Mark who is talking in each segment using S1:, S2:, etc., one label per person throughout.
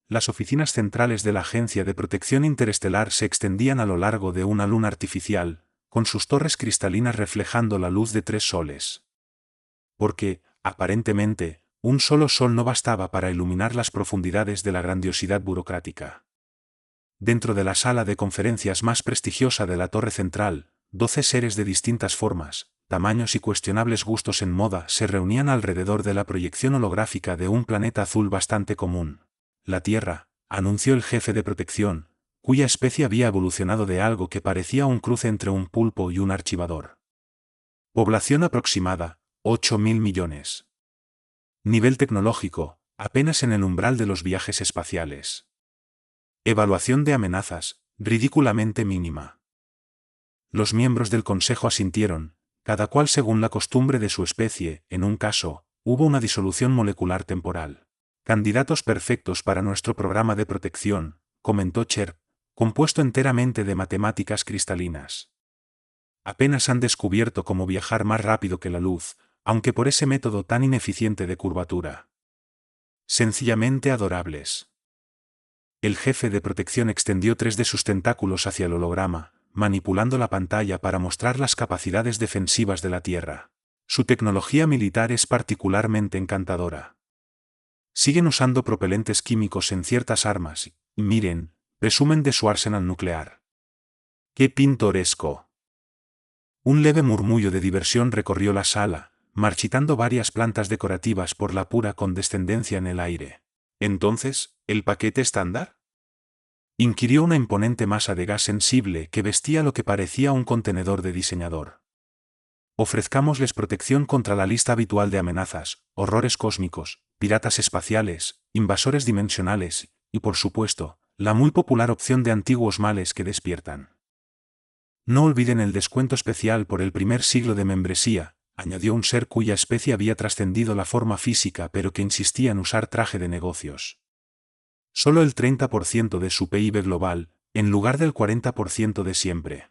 S1: Las oficinas centrales de la Agencia de Protección Interestelar se extendían a lo largo de una luna artificial, con sus torres cristalinas reflejando la luz de 3 soles. Porque, aparentemente, un solo sol no bastaba para iluminar las profundidades de la grandiosidad burocrática. Dentro de la sala de conferencias más prestigiosa de la torre central, 12 seres de distintas formas, tamaños y cuestionables gustos en moda se reunían alrededor de la proyección holográfica de un planeta azul bastante común. La Tierra, anunció el jefe de protección, cuya especie había evolucionado de algo que parecía un cruce entre un pulpo y un archivador. Población aproximada, 8.000 millones. Nivel tecnológico, apenas en el umbral de los viajes espaciales. Evaluación de amenazas, ridículamente mínima. Los miembros del Consejo asintieron, cada cual según la costumbre de su especie. En un caso, hubo una disolución molecular temporal. Candidatos perfectos para nuestro programa de protección, comentó Cher, compuesto enteramente de matemáticas cristalinas. Apenas han descubierto cómo viajar más rápido que la luz, aunque por ese método tan ineficiente de curvatura. Sencillamente adorables. El jefe de protección extendió 3 de sus tentáculos hacia el holograma, manipulando la pantalla para mostrar las capacidades defensivas de la Tierra. Su tecnología militar es particularmente encantadora. Siguen usando propelentes químicos en ciertas armas y, miren, presumen de su arsenal nuclear. ¡Qué pintoresco! Un leve murmullo de diversión recorrió la sala, marchitando varias plantas decorativas por la pura condescendencia en el aire. ¿Entonces, el paquete estándar?, inquirió una imponente masa de gas sensible que vestía lo que parecía un contenedor de diseñador. Ofrezcámosles protección contra la lista habitual de amenazas, horrores cósmicos, piratas espaciales, invasores dimensionales, y por supuesto, la muy popular opción de antiguos males que despiertan. No olviden el descuento especial por el primer siglo de membresía, añadió un ser cuya especie había trascendido la forma física pero que insistía en usar traje de negocios. Solo el 30% de su PIB global, en lugar del 40% de siempre.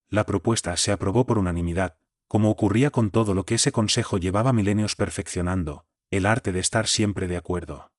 S1: La propuesta se aprobó por unanimidad, como ocurría con todo lo que ese consejo llevaba milenios perfeccionando, el arte de estar siempre de acuerdo.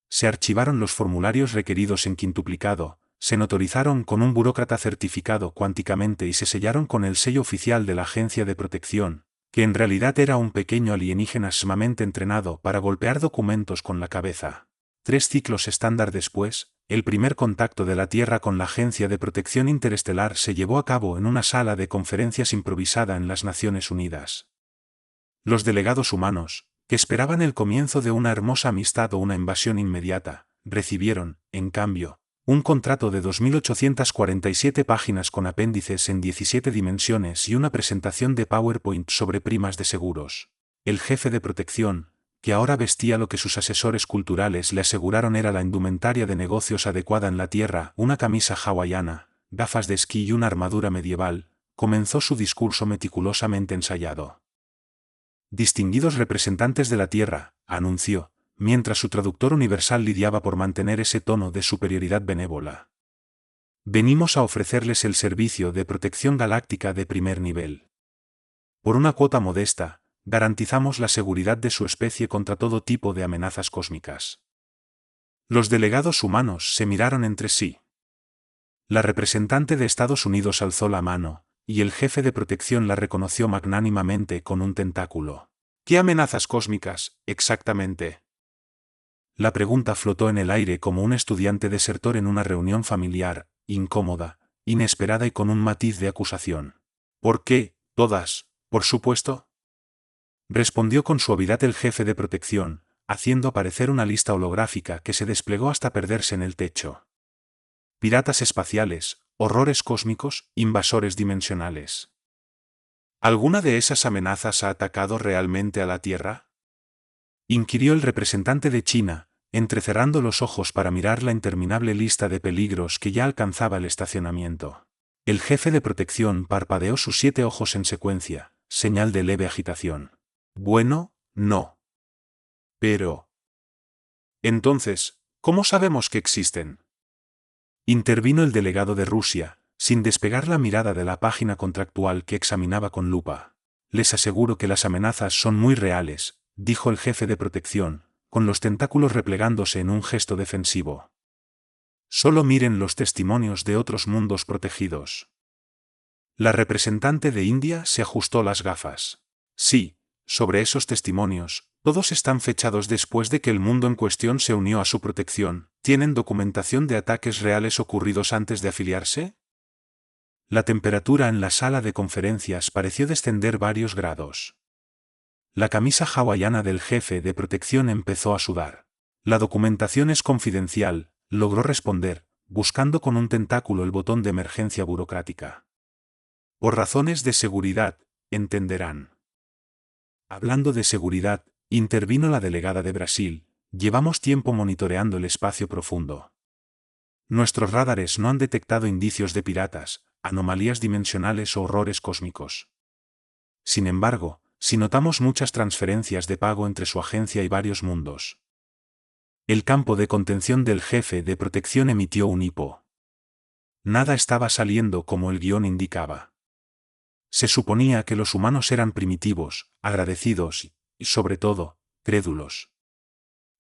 S1: Se archivaron los formularios requeridos en quintuplicado, se notorizaron con un burócrata certificado cuánticamente y se sellaron con el sello oficial de la Agencia de Protección, que en realidad era un pequeño alienígena sumamente entrenado para golpear documentos con la cabeza. 3 ciclos estándar después, el primer contacto de la Tierra con la Agencia de Protección Interestelar se llevó a cabo en una sala de conferencias improvisada en las Naciones Unidas. Los delegados humanos, que esperaban el comienzo de una hermosa amistad o una invasión inmediata, recibieron, en cambio, un contrato de 2.847 páginas con apéndices en 17 dimensiones y una presentación de PowerPoint sobre primas de seguros. El jefe de protección, que ahora vestía lo que sus asesores culturales le aseguraron era la indumentaria de negocios adecuada en la Tierra, una camisa hawaiana, gafas de esquí y una armadura medieval, comenzó su discurso meticulosamente ensayado. Distinguidos representantes de la Tierra, anunció, mientras su traductor universal lidiaba por mantener ese tono de superioridad benévola. Venimos a ofrecerles el servicio de protección galáctica de primer nivel. Por una cuota modesta, garantizamos la seguridad de su especie contra todo tipo de amenazas cósmicas. Los delegados humanos se miraron entre sí. La representante de Estados Unidos alzó la mano, y el jefe de protección la reconoció magnánimamente con un tentáculo. ¿Qué amenazas cósmicas, exactamente? La pregunta flotó en el aire como un estudiante desertor en una reunión familiar, incómoda, inesperada y con un matiz de acusación. ¿Por qué, todas, por supuesto? Respondió con suavidad el jefe de protección, haciendo aparecer una lista holográfica que se desplegó hasta perderse en el techo. Piratas espaciales, horrores cósmicos, invasores dimensionales. ¿Alguna de esas amenazas ha atacado realmente a la Tierra?, inquirió el representante de China, entrecerrando los ojos para mirar la interminable lista de peligros que ya alcanzaba el estacionamiento. El jefe de protección parpadeó sus 7 ojos en secuencia, señal de leve agitación. Bueno, no. Pero... entonces, ¿cómo sabemos que existen? Intervino el delegado de Rusia, sin despegar la mirada de la página contractual que examinaba con lupa. Les aseguro que las amenazas son muy reales, dijo el jefe de protección, con los tentáculos replegándose en un gesto defensivo. Solo miren los testimonios de otros mundos protegidos. La representante de India se ajustó las gafas. Sí, sobre esos testimonios, todos están fechados después de que el mundo en cuestión se unió a su protección. ¿Tienen documentación de ataques reales ocurridos antes de afiliarse? La temperatura en la sala de conferencias pareció descender varios grados. La camisa hawaiana del jefe de protección empezó a sudar. La documentación es confidencial, logró responder, buscando con un tentáculo el botón de emergencia burocrática. Por razones de seguridad, entenderán. Hablando de seguridad, intervino la delegada de Brasil, llevamos tiempo monitoreando el espacio profundo. Nuestros radares no han detectado indicios de piratas, anomalías dimensionales o horrores cósmicos. Sin embargo, sí notamos muchas transferencias de pago entre su agencia y varios mundos. El campo de contención del jefe de protección emitió un hipo. Nada estaba saliendo como el guión indicaba. Se suponía que los humanos eran primitivos, agradecidos y, sobre todo, crédulos.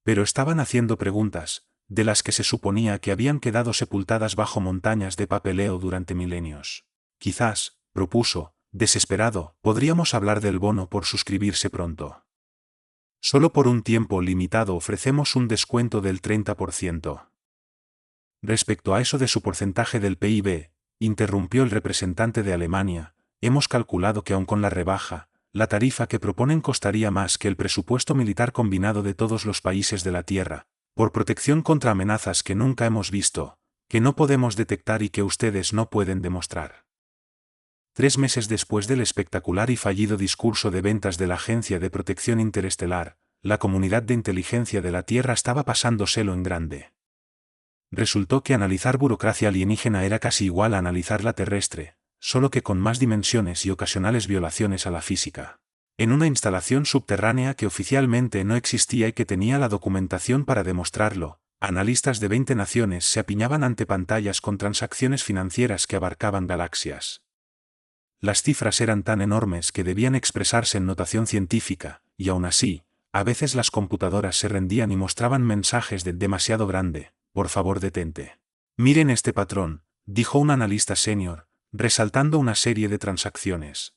S1: Pero estaban haciendo preguntas, de las que se suponía que habían quedado sepultadas bajo montañas de papeleo durante milenios. Quizás, propuso, desesperado, podríamos hablar del bono por suscribirse pronto. Solo por un tiempo limitado ofrecemos un descuento del 30%. Respecto a eso de su porcentaje del PIB, interrumpió el representante de Alemania, hemos calculado que aun con la rebaja, la tarifa que proponen costaría más que el presupuesto militar combinado de todos los países de la Tierra, por protección contra amenazas que nunca hemos visto, que no podemos detectar y que ustedes no pueden demostrar. 3 meses después del espectacular y fallido discurso de ventas de la Agencia de Protección Interestelar, la comunidad de inteligencia de la Tierra estaba pasándoselo en grande. Resultó que analizar burocracia alienígena era casi igual a analizar la terrestre, solo que con más dimensiones y ocasionales violaciones a la física. En una instalación subterránea que oficialmente no existía y que tenía la documentación para demostrarlo, analistas de 20 naciones se apiñaban ante pantallas con transacciones financieras que abarcaban galaxias. Las cifras eran tan enormes que debían expresarse en notación científica, y aún así, a veces las computadoras se rendían y mostraban mensajes de demasiado grande, por favor detente. Miren este patrón, dijo un analista senior, resaltando una serie de transacciones.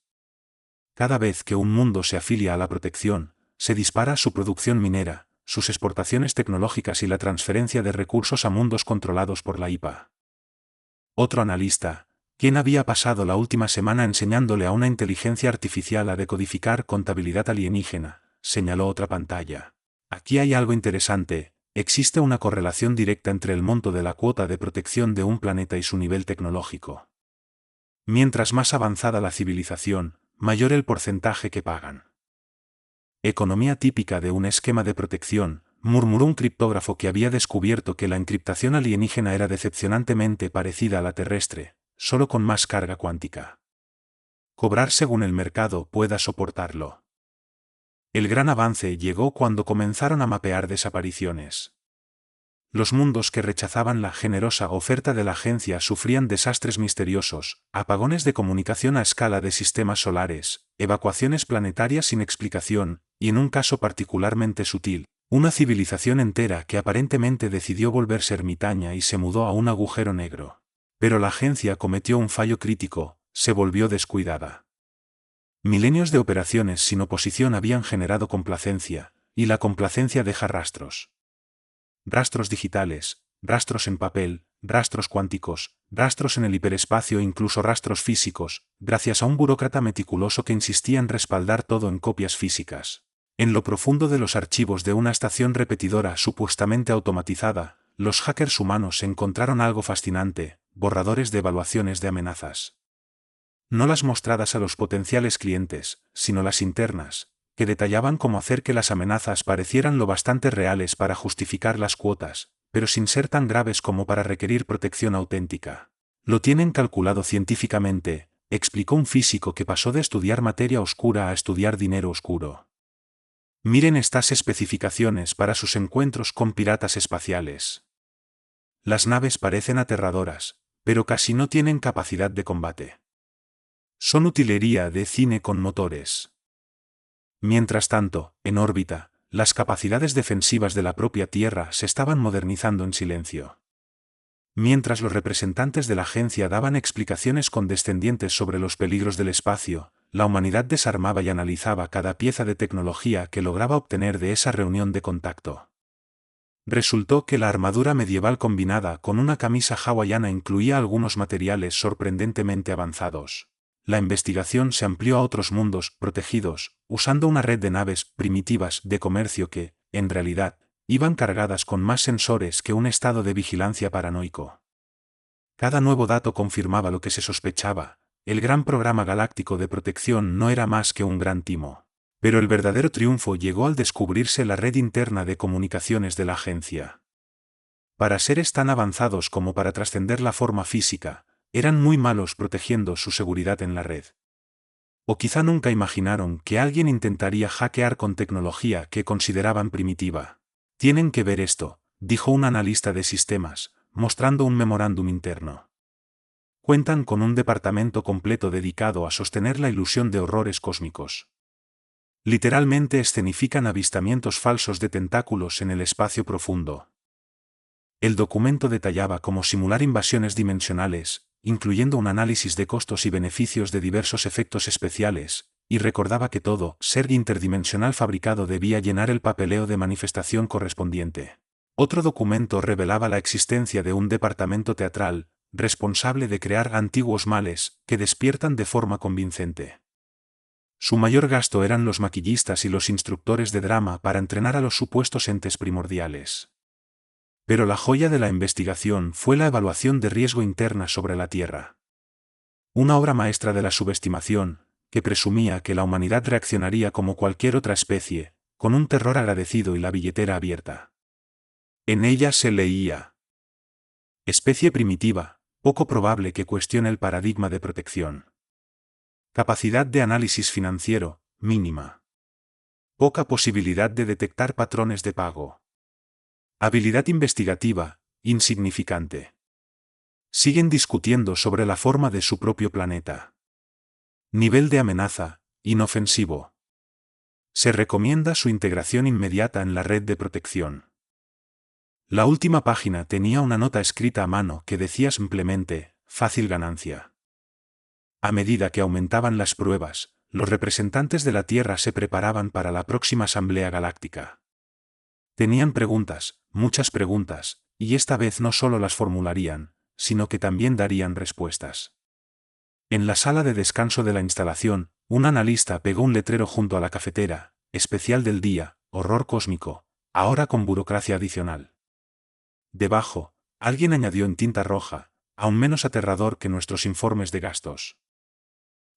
S1: Cada vez que un mundo se afilia a la protección, se dispara su producción minera, sus exportaciones tecnológicas y la transferencia de recursos a mundos controlados por la IPA. Otro analista, quien había pasado la última semana enseñándole a una inteligencia artificial a decodificar contabilidad alienígena, señaló otra pantalla. Aquí hay algo interesante, existe una correlación directa entre el monto de la cuota de protección de un planeta y su nivel tecnológico. Mientras más avanzada la civilización, mayor el porcentaje que pagan. Economía típica de un esquema de protección, murmuró un criptógrafo que había descubierto que la encriptación alienígena era decepcionantemente parecida a la terrestre, solo con más carga cuántica. Cobrar según el mercado pueda soportarlo. El gran avance llegó cuando comenzaron a mapear desapariciones. Los mundos que rechazaban la generosa oferta de la agencia sufrían desastres misteriosos, apagones de comunicación a escala de sistemas solares, evacuaciones planetarias sin explicación, y en un caso particularmente sutil, una civilización entera que aparentemente decidió volverse ermitaña y se mudó a un agujero negro. Pero la agencia cometió un fallo crítico, se volvió descuidada. Milenios de operaciones sin oposición habían generado complacencia, y la complacencia deja rastros. Rastros digitales, rastros en papel, rastros cuánticos, rastros en el hiperespacio e incluso rastros físicos, gracias a un burócrata meticuloso que insistía en respaldar todo en copias físicas. En lo profundo de los archivos de una estación repetidora supuestamente automatizada, los hackers humanos encontraron algo fascinante, borradores de evaluaciones de amenazas. No las mostradas a los potenciales clientes, sino las internas, que detallaban cómo hacer que las amenazas parecieran lo bastante reales para justificar las cuotas, pero sin ser tan graves como para requerir protección auténtica. Lo tienen calculado científicamente, explicó un físico que pasó de estudiar materia oscura a estudiar dinero oscuro. Miren estas especificaciones para sus encuentros con piratas espaciales. Las naves parecen aterradoras, pero casi no tienen capacidad de combate. Son utilería de cine con motores. Mientras tanto, en órbita, las capacidades defensivas de la propia Tierra se estaban modernizando en silencio. Mientras los representantes de la agencia daban explicaciones condescendientes sobre los peligros del espacio, la humanidad desarmaba y analizaba cada pieza de tecnología que lograba obtener de esa reunión de contacto. Resultó que la armadura medieval combinada con una camisa hawaiana incluía algunos materiales sorprendentemente avanzados. La investigación se amplió a otros mundos protegidos, usando una red de naves primitivas de comercio que, en realidad, iban cargadas con más sensores que un estado de vigilancia paranoico. Cada nuevo dato confirmaba lo que se sospechaba: el gran programa galáctico de protección no era más que un gran timo. Pero el verdadero triunfo llegó al descubrirse la red interna de comunicaciones de la agencia. Para seres tan avanzados como para trascender la forma física, eran muy malos protegiendo su seguridad en la red. O quizá nunca imaginaron que alguien intentaría hackear con tecnología que consideraban primitiva. Tienen que ver esto, dijo un analista de sistemas, mostrando un memorándum interno. Cuentan con un departamento completo dedicado a sostener la ilusión de horrores cósmicos. Literalmente escenifican avistamientos falsos de tentáculos en el espacio profundo. El documento detallaba cómo simular invasiones dimensionales, incluyendo un análisis de costos y beneficios de diversos efectos especiales, y recordaba que todo ser interdimensional fabricado debía llenar el papeleo de manifestación correspondiente. Otro documento revelaba la existencia de un departamento teatral, responsable de crear antiguos males que despiertan de forma convincente. Su mayor gasto eran los maquillistas y los instructores de drama para entrenar a los supuestos entes primordiales. Pero la joya de la investigación fue la evaluación de riesgo interna sobre la Tierra. Una obra maestra de la subestimación, que presumía que la humanidad reaccionaría como cualquier otra especie, con un terror agradecido y la billetera abierta. En ella se leía: especie primitiva, poco probable que cuestione el paradigma de protección. Capacidad de análisis financiero, mínima. Poca posibilidad de detectar patrones de pago. Habilidad investigativa, insignificante. Siguen discutiendo sobre la forma de su propio planeta. Nivel de amenaza, inofensivo. Se recomienda su integración inmediata en la red de protección. La última página tenía una nota escrita a mano que decía simplemente: fácil ganancia. A medida que aumentaban las pruebas, los representantes de la Tierra se preparaban para la próxima Asamblea Galáctica. Tenían preguntas, muchas preguntas, y esta vez no solo las formularían, sino que también darían respuestas. En la sala de descanso de la instalación, un analista pegó un letrero junto a la cafetera: especial del día, horror cósmico, ahora con burocracia adicional. Debajo, alguien añadió en tinta roja: aún menos aterrador que nuestros informes de gastos.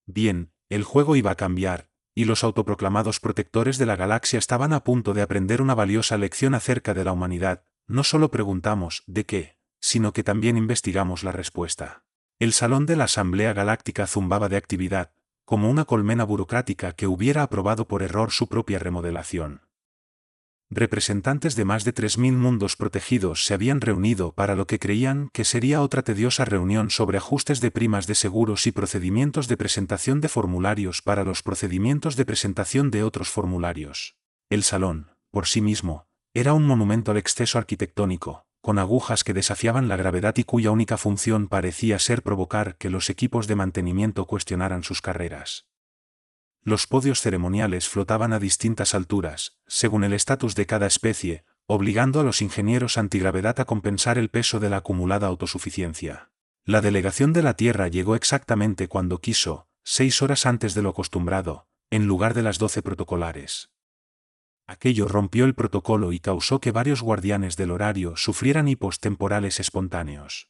S1: Bien, el juego iba a cambiar, y los autoproclamados protectores de la galaxia estaban a punto de aprender una valiosa lección acerca de la humanidad. No solo preguntamos ¿de qué?, sino que también investigamos la respuesta. El salón de la Asamblea Galáctica zumbaba de actividad, como una colmena burocrática que hubiera aprobado por error su propia remodelación. Representantes de más de 3000 mundos protegidos se habían reunido para lo que creían que sería otra tediosa reunión sobre ajustes de primas de seguros y procedimientos de presentación de formularios para los procedimientos de presentación de otros formularios. El salón, por sí mismo, era un monumento al exceso arquitectónico, con agujas que desafiaban la gravedad y cuya única función parecía ser provocar que los equipos de mantenimiento cuestionaran sus carreras. Los podios ceremoniales flotaban a distintas alturas, según el estatus de cada especie, obligando a los ingenieros antigravedad a compensar el peso de la acumulada autosuficiencia. La delegación de la Tierra llegó exactamente cuando quiso, 6 horas antes de lo acostumbrado, en lugar de las 12 protocolares. Aquello rompió el protocolo y causó que varios guardianes del horario sufrieran hipos temporales espontáneos.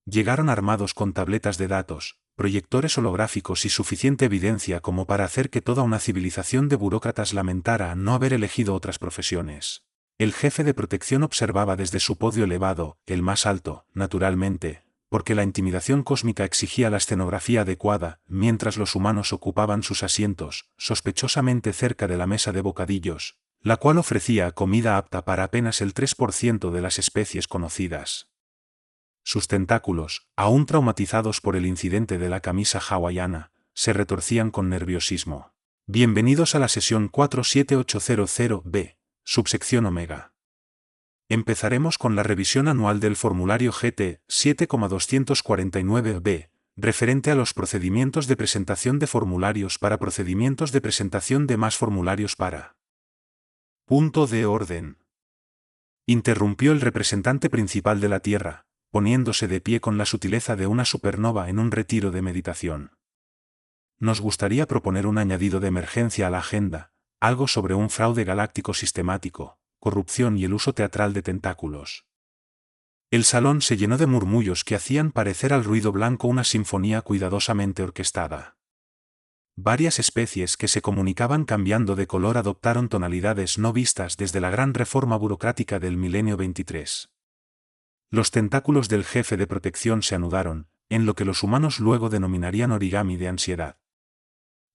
S1: Llegaron armados con tabletas de datos, proyectores holográficos y suficiente evidencia como para hacer que toda una civilización de burócratas lamentara no haber elegido otras profesiones. El jefe de protección observaba desde su podio elevado, el más alto, naturalmente, porque la intimidación cósmica exigía la escenografía adecuada, mientras los humanos ocupaban sus asientos, sospechosamente cerca de la mesa de bocadillos, la cual ofrecía comida apta para apenas el 3% de las especies conocidas. Sus tentáculos, aún traumatizados por el incidente de la camisa hawaiana, se retorcían con nerviosismo. Bienvenidos a la sesión 47800B, subsección Omega. Empezaremos con la revisión anual del formulario GT 7,249B, referente a los procedimientos de presentación de formularios para procedimientos de presentación de más formularios para. Punto de orden. Interrumpió el representante principal de la Tierra, poniéndose de pie con la sutileza de una supernova en un retiro de meditación. Nos gustaría proponer un añadido de emergencia a la agenda, algo sobre un fraude galáctico sistemático, corrupción y el uso teatral de tentáculos. El salón se llenó de murmullos que hacían parecer al ruido blanco una sinfonía cuidadosamente orquestada. Varias especies que se comunicaban cambiando de color adoptaron tonalidades no vistas desde la gran reforma burocrática del milenio 23. Los tentáculos del jefe de protección se anudaron, en lo que los humanos luego denominarían origami de ansiedad.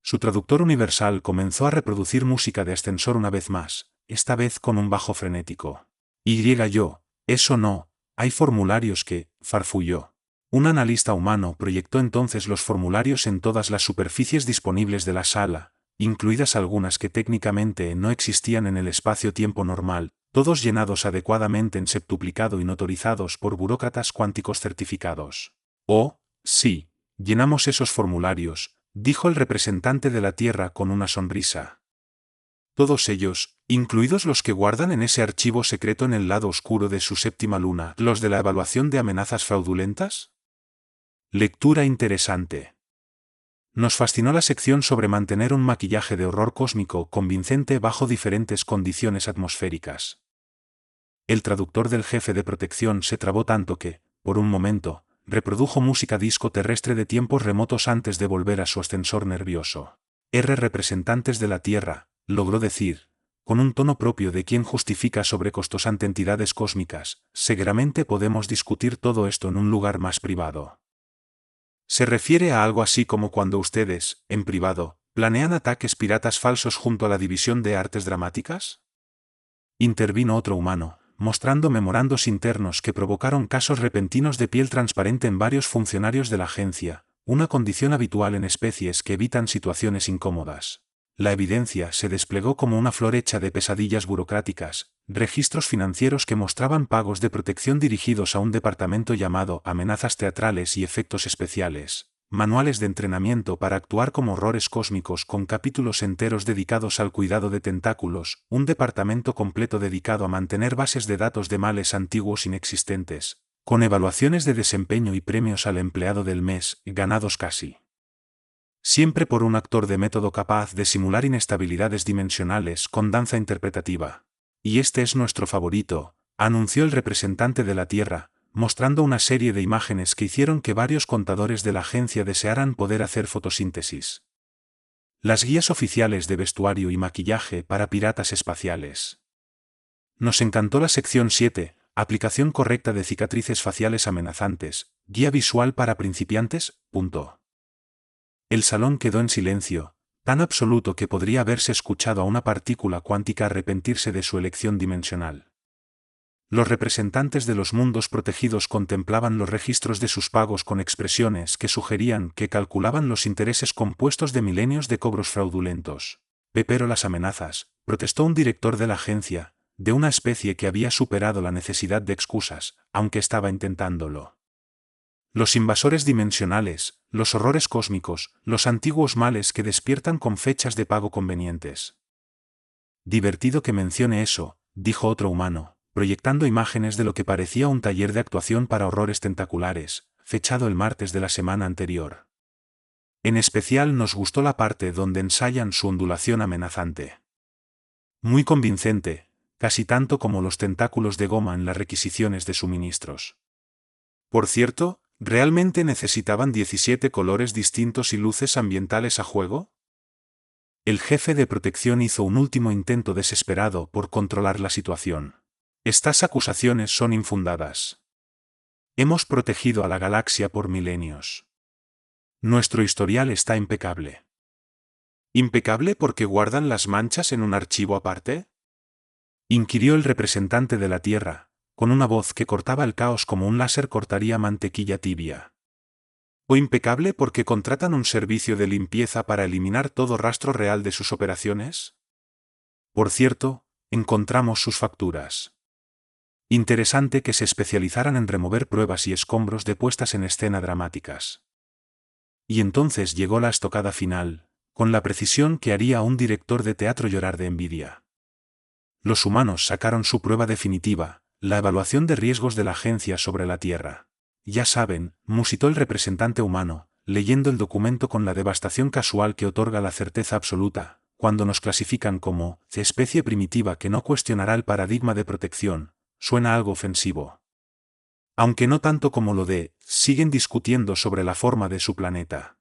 S1: Su traductor universal comenzó a reproducir música de ascensor una vez más, esta vez con un bajo frenético. Yo, eso no, hay formularios que, farfulló. Un analista humano proyectó entonces los formularios en todas las superficies disponibles de la sala, incluidas algunas que técnicamente no existían en el espacio-tiempo normal, todos llenados adecuadamente en septuplicado y notorizados por burócratas cuánticos certificados. Oh, sí, llenamos esos formularios, dijo el representante de la Tierra con una sonrisa. Todos ellos, incluidos los que guardan en ese archivo secreto en el lado oscuro de su séptima luna, los de la evaluación de amenazas fraudulentas. Lectura interesante. Nos fascinó la sección sobre mantener un maquillaje de horror cósmico convincente bajo diferentes condiciones atmosféricas. El traductor del jefe de protección se trabó tanto que, por un momento, reprodujo música disco terrestre de tiempos remotos antes de volver a su ascensor nervioso. Representantes de la Tierra, logró decir, con un tono propio de quien justifica sobrecostos ante entidades cósmicas, seguramente podemos discutir todo esto en un lugar más privado. ¿Se refiere a algo así como cuando ustedes, en privado, planean ataques piratas falsos junto a la División de Artes Dramáticas? Intervino otro humano, mostrando memorandos internos que provocaron casos repentinos de piel transparente en varios funcionarios de la agencia, una condición habitual en especies que evitan situaciones incómodas. La evidencia se desplegó como una flor hecha de pesadillas burocráticas, registros financieros que mostraban pagos de protección dirigidos a un departamento llamado amenazas teatrales y efectos especiales, manuales de entrenamiento para actuar como horrores cósmicos con capítulos enteros dedicados al cuidado de tentáculos, un departamento completo dedicado a mantener bases de datos de males antiguos inexistentes, con evaluaciones de desempeño y premios al empleado del mes, ganados casi siempre por un actor de método capaz de simular inestabilidades dimensionales con danza interpretativa. Y este es nuestro favorito, anunció el representante de la Tierra, mostrando una serie de imágenes que hicieron que varios contadores de la agencia desearan poder hacer fotosíntesis. Las guías oficiales de vestuario y maquillaje para piratas espaciales. Nos encantó la sección 7, aplicación correcta de cicatrices faciales amenazantes, guía visual para principiantes, punto. El salón quedó en silencio, tan absoluto que podría haberse escuchado a una partícula cuántica arrepentirse de su elección dimensional. Los representantes de los mundos protegidos contemplaban los registros de sus pagos con expresiones que sugerían que calculaban los intereses compuestos de milenios de cobros fraudulentos. Pero las amenazas, protestó un director de la agencia, de una especie que había superado la necesidad de excusas, aunque estaba intentándolo. Los invasores dimensionales, los horrores cósmicos, los antiguos males que despiertan con fechas de pago convenientes. Divertido que mencione eso, dijo otro humano, proyectando imágenes de lo que parecía un taller de actuación para horrores tentaculares, fechado el martes de la semana anterior. En especial nos gustó la parte donde ensayan su ondulación amenazante. Muy convincente, casi tanto como los tentáculos de goma en las requisiciones de suministros. Por cierto, ¿realmente necesitaban 17 colores distintos y luces ambientales a juego? El jefe de protección hizo un último intento desesperado por controlar la situación. Estas acusaciones son infundadas. Hemos protegido a la galaxia por milenios. Nuestro historial está impecable. ¿Impecable porque guardan las manchas en un archivo aparte? Inquirió el representante de la Tierra, con una voz que cortaba el caos como un láser cortaría mantequilla tibia. ¿O impecable porque contratan un servicio de limpieza para eliminar todo rastro real de sus operaciones? Por cierto, encontramos sus facturas. Interesante que se especializaran en remover pruebas y escombros de puestas en escena dramáticas. Y entonces llegó la estocada final, con la precisión que haría a un director de teatro llorar de envidia. Los humanos sacaron su prueba definitiva, la evaluación de riesgos de la agencia sobre la Tierra. Ya saben, musitó el representante humano, leyendo el documento con la devastación casual que otorga la certeza absoluta, cuando nos clasifican como especie primitiva que no cuestionará el paradigma de protección. Suena algo ofensivo. Aunque no tanto como lo de, siguen discutiendo sobre la forma de su planeta.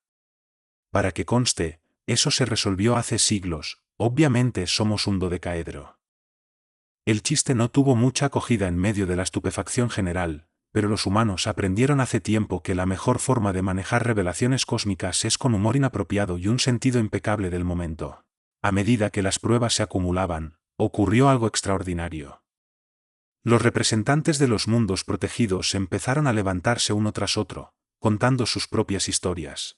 S1: Para que conste, eso se resolvió hace siglos, obviamente somos un dodecaedro. El chiste no tuvo mucha acogida en medio de la estupefacción general, pero los humanos aprendieron hace tiempo que la mejor forma de manejar revelaciones cósmicas es con humor inapropiado y un sentido impecable del momento. A medida que las pruebas se acumulaban, ocurrió algo extraordinario. Los representantes de los mundos protegidos empezaron a levantarse uno tras otro, contando sus propias historias.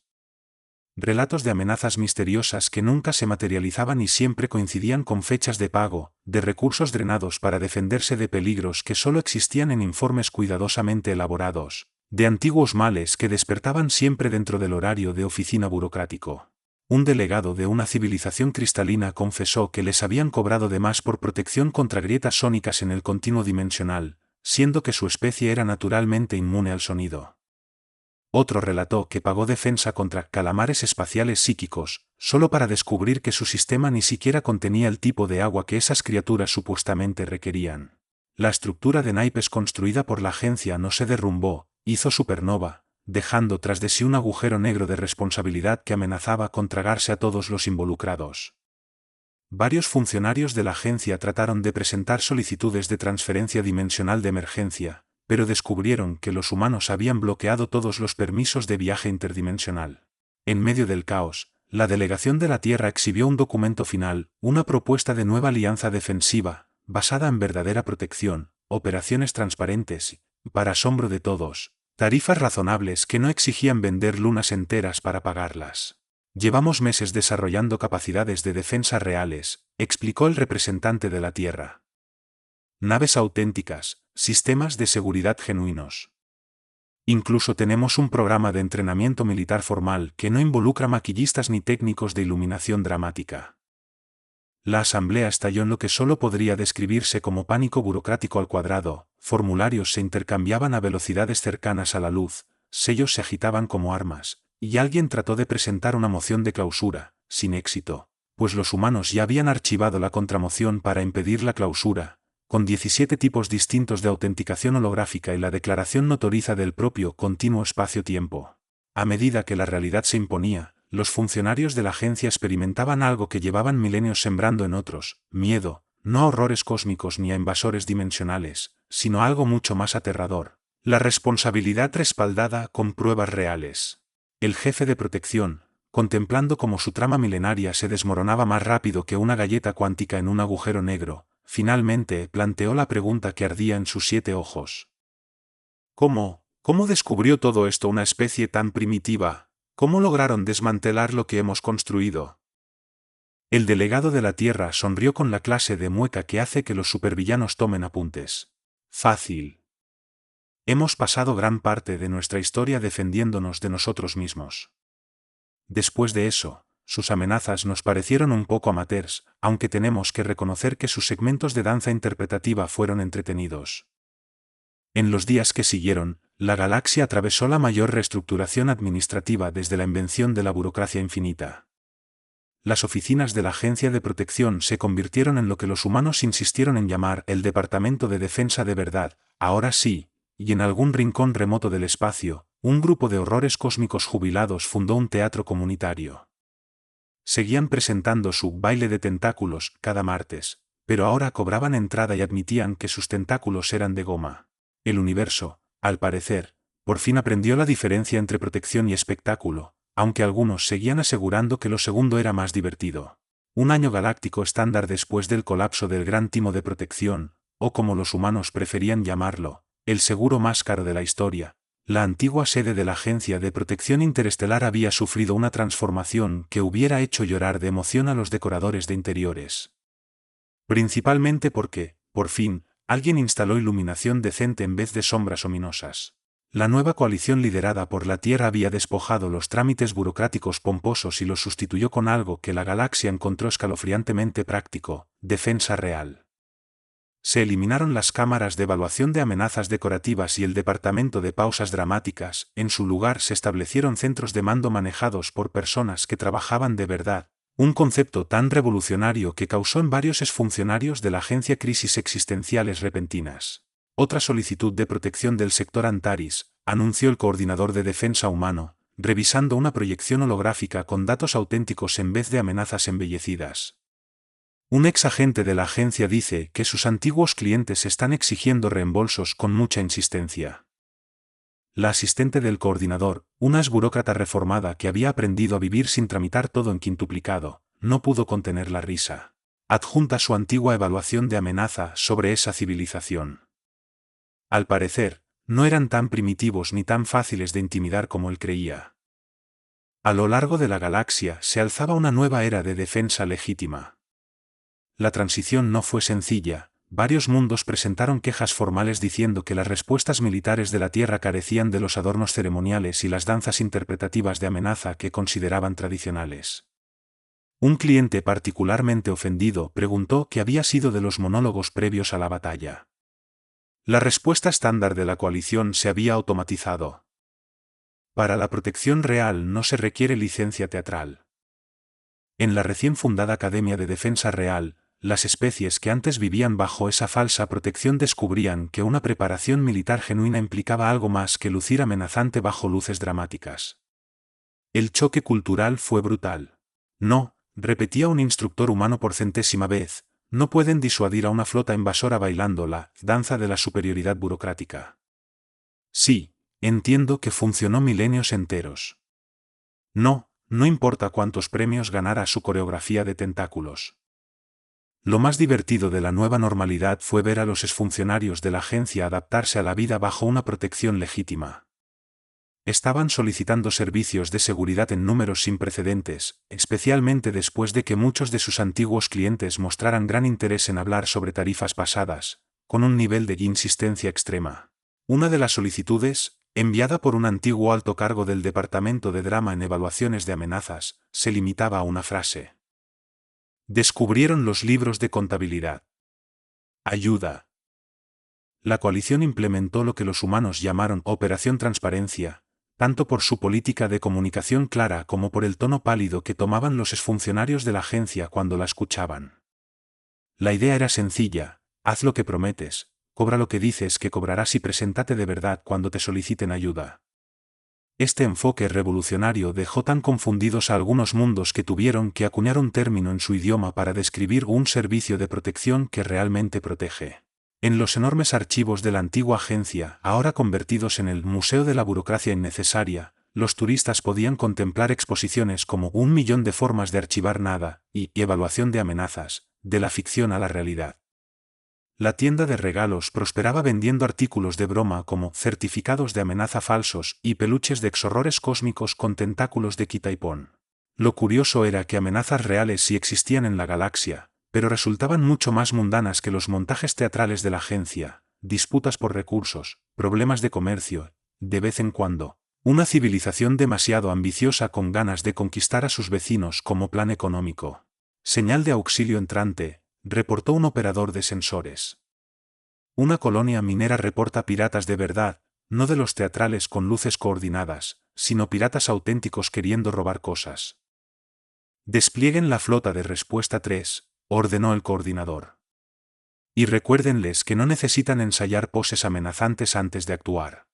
S1: Relatos de amenazas misteriosas que nunca se materializaban y siempre coincidían con fechas de pago, de recursos drenados para defenderse de peligros que solo existían en informes cuidadosamente elaborados, de antiguos males que despertaban siempre dentro del horario de oficina burocrático. Un delegado de una civilización cristalina confesó que les habían cobrado de más por protección contra grietas sónicas en el continuo dimensional, siendo que su especie era naturalmente inmune al sonido. Otro relató que pagó defensa contra calamares espaciales psíquicos, solo para descubrir que su sistema ni siquiera contenía el tipo de agua que esas criaturas supuestamente requerían. La estructura de naipes construida por la agencia no se derrumbó, hizo supernova, dejando tras de sí un agujero negro de responsabilidad que amenazaba con tragarse a todos los involucrados. Varios funcionarios de la agencia trataron de presentar solicitudes de transferencia dimensional de emergencia, pero descubrieron que los humanos habían bloqueado todos los permisos de viaje interdimensional. En medio del caos, la delegación de la Tierra exhibió un documento final, una propuesta de nueva alianza defensiva, basada en verdadera protección, operaciones transparentes y, para asombro de todos, tarifas razonables que no exigían vender lunas enteras para pagarlas. Llevamos meses desarrollando capacidades de defensa reales, explicó el representante de la Tierra. Naves auténticas, sistemas de seguridad genuinos. Incluso tenemos un programa de entrenamiento militar formal que no involucra maquillistas ni técnicos de iluminación dramática. La asamblea estalló en lo que solo podría describirse como pánico burocrático al cuadrado, formularios se intercambiaban a velocidades cercanas a la luz, sellos se agitaban como armas, y alguien trató de presentar una moción de clausura, sin éxito, pues los humanos ya habían archivado la contramoción para impedir la clausura, con 17 tipos distintos de autenticación holográfica y la declaración notoriza del propio continuo espacio-tiempo. A medida que la realidad se imponía, los funcionarios de la agencia experimentaban algo que llevaban milenios sembrando en otros, miedo, no a horrores cósmicos ni a invasores dimensionales, sino algo mucho más aterrador, la responsabilidad respaldada con pruebas reales. El jefe de protección, contemplando cómo su trama milenaria se desmoronaba más rápido que una galleta cuántica en un agujero negro, finalmente planteó la pregunta que ardía en sus 7 ojos. ¿Cómo descubrió todo esto una especie tan primitiva? ¿Cómo lograron desmantelar lo que hemos construido? El delegado de la Tierra sonrió con la clase de mueca que hace que los supervillanos tomen apuntes. Fácil. Hemos pasado gran parte de nuestra historia defendiéndonos de nosotros mismos. Después de eso, sus amenazas nos parecieron un poco amateurs, aunque tenemos que reconocer que sus segmentos de danza interpretativa fueron entretenidos. En los días que siguieron, la galaxia atravesó la mayor reestructuración administrativa desde la invención de la burocracia infinita. Las oficinas de la Agencia de Protección se convirtieron en lo que los humanos insistieron en llamar el Departamento de Defensa de Verdad, ahora sí, y en algún rincón remoto del espacio, un grupo de horrores cósmicos jubilados fundó un teatro comunitario. Seguían presentando su baile de tentáculos cada martes, pero ahora cobraban entrada y admitían que sus tentáculos eran de goma. El universo, al parecer, por fin aprendió la diferencia entre protección y espectáculo, aunque algunos seguían asegurando que lo segundo era más divertido. Un año galáctico estándar después del colapso del Gran Timo de Protección, o como los humanos preferían llamarlo, el seguro más caro de la historia, La antigua sede de la Agencia de Protección Interestelar había sufrido una transformación que hubiera hecho llorar de emoción a los decoradores de interiores. Principalmente porque, por fin, alguien instaló iluminación decente en vez de sombras ominosas. La nueva coalición liderada por la Tierra había despojado los trámites burocráticos pomposos y los sustituyó con algo que la galaxia encontró escalofriantemente práctico: defensa real. Se eliminaron las cámaras de evaluación de amenazas decorativas y el departamento de pausas dramáticas. En su lugar se establecieron centros de mando manejados por personas que trabajaban de verdad, un concepto tan revolucionario que causó en varios exfuncionarios de la agencia crisis existenciales repentinas. Otra solicitud de protección del sector Antares, anunció el coordinador de defensa humano, revisando una proyección holográfica con datos auténticos en vez de amenazas embellecidas. Un ex agente de la agencia dice que sus antiguos clientes están exigiendo reembolsos con mucha insistencia. La asistente del coordinador, una exburócrata reformada que había aprendido a vivir sin tramitar todo en quintuplicado, no pudo contener la risa. Adjunta su antigua evaluación de amenaza sobre esa civilización. Al parecer, no eran tan primitivos ni tan fáciles de intimidar como él creía. A lo largo de la galaxia se alzaba una nueva era de defensa legítima. La transición no fue sencilla. Varios mundos presentaron quejas formales diciendo que las respuestas militares de la Tierra carecían de los adornos ceremoniales y las danzas interpretativas de amenaza que consideraban tradicionales. Un cliente particularmente ofendido preguntó qué había sido de los monólogos previos a la batalla. La respuesta estándar de la coalición se había automatizado. Para la protección real no se requiere licencia teatral. En la recién fundada Academia de Defensa Real, las especies que antes vivían bajo esa falsa protección descubrían que una preparación militar genuina implicaba algo más que lucir amenazante bajo luces dramáticas. El choque cultural fue brutal. No, repetía un instructor humano por centésima vez, no pueden disuadir a una flota invasora bailando la danza de la superioridad burocrática. Sí, entiendo que funcionó milenios enteros. No, no importa cuántos premios ganara su coreografía de tentáculos. Lo más divertido de la nueva normalidad fue ver a los exfuncionarios de la agencia adaptarse a la vida bajo una protección legítima. Estaban solicitando servicios de seguridad en números sin precedentes, especialmente después de que muchos de sus antiguos clientes mostraran gran interés en hablar sobre tarifas pasadas, con un nivel de insistencia extrema. Una de las solicitudes, enviada por un antiguo alto cargo del Departamento de Drama en Evaluaciones de Amenazas, se limitaba a una frase. Descubrieron los libros de contabilidad. Ayuda. La coalición implementó lo que los humanos llamaron Operación Transparencia, tanto por su política de comunicación clara como por el tono pálido que tomaban los exfuncionarios de la agencia cuando la escuchaban. La idea era sencilla: haz lo que prometes, cobra lo que dices que cobrarás y preséntate de verdad cuando te soliciten ayuda. Este enfoque revolucionario dejó tan confundidos a algunos mundos que tuvieron que acuñar un término en su idioma para describir un servicio de protección que realmente protege. En los enormes archivos de la antigua agencia, ahora convertidos en el Museo de la Burocracia Innecesaria, los turistas podían contemplar exposiciones como 1.000.000 de formas de archivar nada y evaluación de amenazas, de la ficción a la realidad. La tienda de regalos prosperaba vendiendo artículos de broma como certificados de amenaza falsos y peluches de exhorrores cósmicos con tentáculos de quita y pon. Lo curioso era que amenazas reales sí existían en la galaxia, pero resultaban mucho más mundanas que los montajes teatrales de la agencia: disputas por recursos, problemas de comercio, de vez en cuando, una civilización demasiado ambiciosa con ganas de conquistar a sus vecinos como plan económico. Señal de auxilio entrante, reportó un operador de sensores. Una colonia minera reporta piratas de verdad, no de los teatrales con luces coordinadas, sino piratas auténticos queriendo robar cosas. Desplieguen la flota de respuesta 3, ordenó el coordinador. Y recuérdenles que no necesitan ensayar poses amenazantes antes de actuar.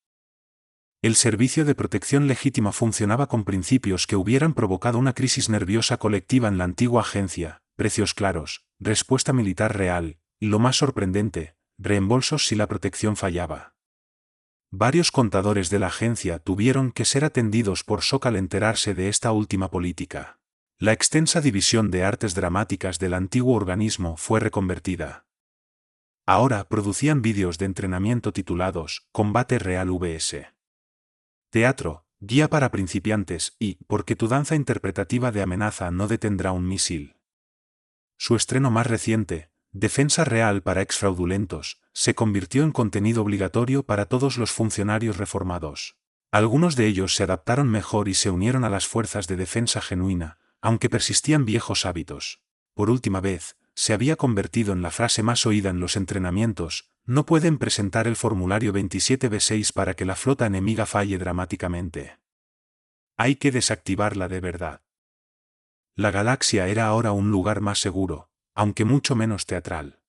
S1: El servicio de protección legítima funcionaba con principios que hubieran provocado una crisis nerviosa colectiva en la antigua agencia: precios claros, respuesta militar real, y lo más sorprendente, reembolsos si la protección fallaba. Varios contadores de la agencia tuvieron que ser atendidos por shock al enterarse de esta última política. La extensa división de artes dramáticas del antiguo organismo fue reconvertida. Ahora producían vídeos de entrenamiento titulados Combate Real vs. Teatro, guía para principiantes y, porque tu danza interpretativa de amenaza no detendrá un misil. Su estreno más reciente, Defensa Real para Exfraudulentos, se convirtió en contenido obligatorio para todos los funcionarios reformados. Algunos de ellos se adaptaron mejor y se unieron a las fuerzas de defensa genuina, aunque persistían viejos hábitos. Por última vez, se había convertido en la frase más oída en los entrenamientos: no pueden presentar el formulario 27B6 para que la flota enemiga falle dramáticamente. Hay que desactivarla de verdad. La galaxia era ahora un lugar más seguro, aunque mucho menos teatral.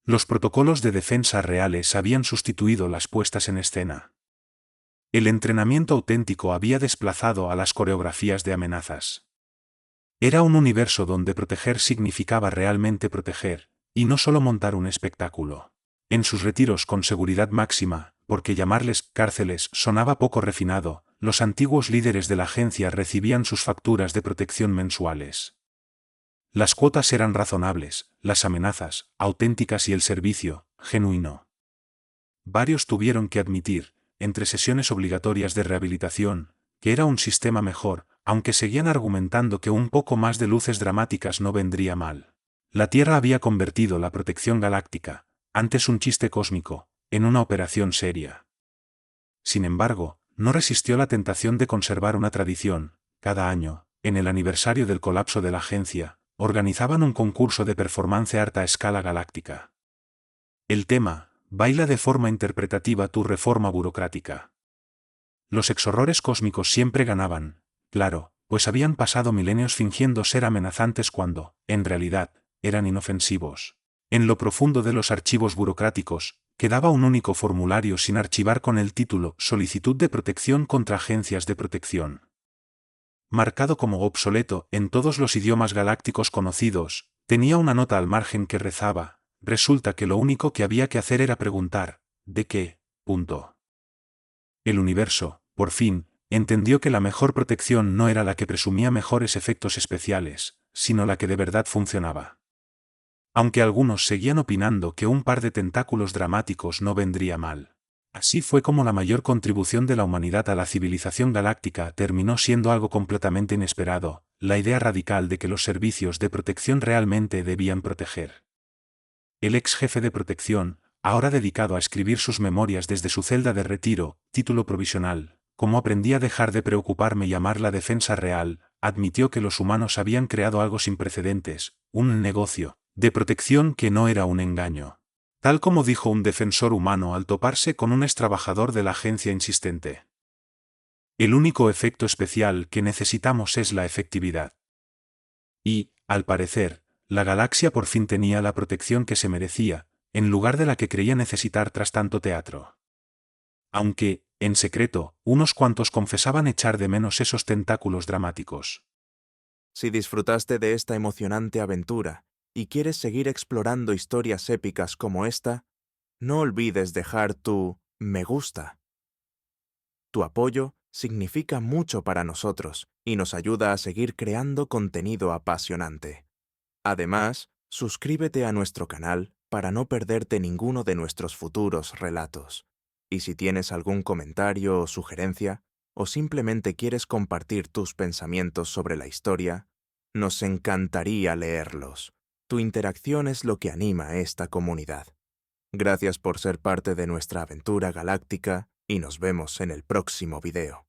S1: Los protocolos de defensa reales habían sustituido las puestas en escena. El entrenamiento auténtico había desplazado a las coreografías de amenazas. Era un universo donde proteger significaba realmente proteger, y no solo montar un espectáculo. En sus retiros con seguridad máxima, porque llamarles cárceles sonaba poco refinado, los antiguos líderes de la agencia recibían sus facturas de protección mensuales. Las cuotas eran razonables, las amenazas, auténticas y el servicio, genuino. Varios tuvieron que admitir, entre sesiones obligatorias de rehabilitación, que era un sistema mejor, aunque seguían argumentando que un poco más de luces dramáticas no vendría mal. La Tierra había convertido la protección galáctica, antes un chiste cósmico, en una operación seria. Sin embargo, no resistió la tentación de conservar una tradición. Cada año, en el aniversario del colapso de la agencia, organizaban un concurso de performance art a escala galáctica. El tema: baila de forma interpretativa tu reforma burocrática. Los exhorrores cósmicos siempre ganaban, claro, pues habían pasado milenios fingiendo ser amenazantes cuando, en realidad, eran inofensivos. En lo profundo de los archivos burocráticos, quedaba un único formulario sin archivar con el título Solicitud de protección contra agencias de protección. Marcado como obsoleto en todos los idiomas galácticos conocidos, tenía una nota al margen que rezaba: resulta que lo único que había que hacer era preguntar, ¿de qué? Punto. El universo, por fin, entendió que la mejor protección no era la que presumía mejores efectos especiales, sino la que de verdad funcionaba. Aunque algunos seguían opinando que un par de tentáculos dramáticos no vendría mal. Así fue como la mayor contribución de la humanidad a la civilización galáctica terminó siendo algo completamente inesperado: la idea radical de que los servicios de protección realmente debían proteger. El ex jefe de protección, ahora dedicado a escribir sus memorias desde su celda de retiro, título provisional, «Cómo aprendí a dejar de preocuparme y amar la defensa real», admitió que los humanos habían creado algo sin precedentes, un negocio de protección que no era un engaño. Tal como dijo un defensor humano al toparse con un extrabajador de la agencia insistente: el único efecto especial que necesitamos es la efectividad. Y, al parecer, la galaxia por fin tenía la protección que se merecía, en lugar de la que creía necesitar tras tanto teatro. Aunque, en secreto, unos cuantos confesaban echar de menos esos tentáculos dramáticos.
S2: Si disfrutaste de esta emocionante aventura y quieres seguir explorando historias épicas como esta, no olvides dejar tu me gusta. Tu apoyo significa mucho para nosotros y nos ayuda a seguir creando contenido apasionante. Además, suscríbete a nuestro canal para no perderte ninguno de nuestros futuros relatos. Y si tienes algún comentario o sugerencia, o simplemente quieres compartir tus pensamientos sobre la historia, nos encantaría leerlos. Tu interacción es lo que anima a esta comunidad. Gracias por ser parte de nuestra aventura galáctica y nos vemos en el próximo video.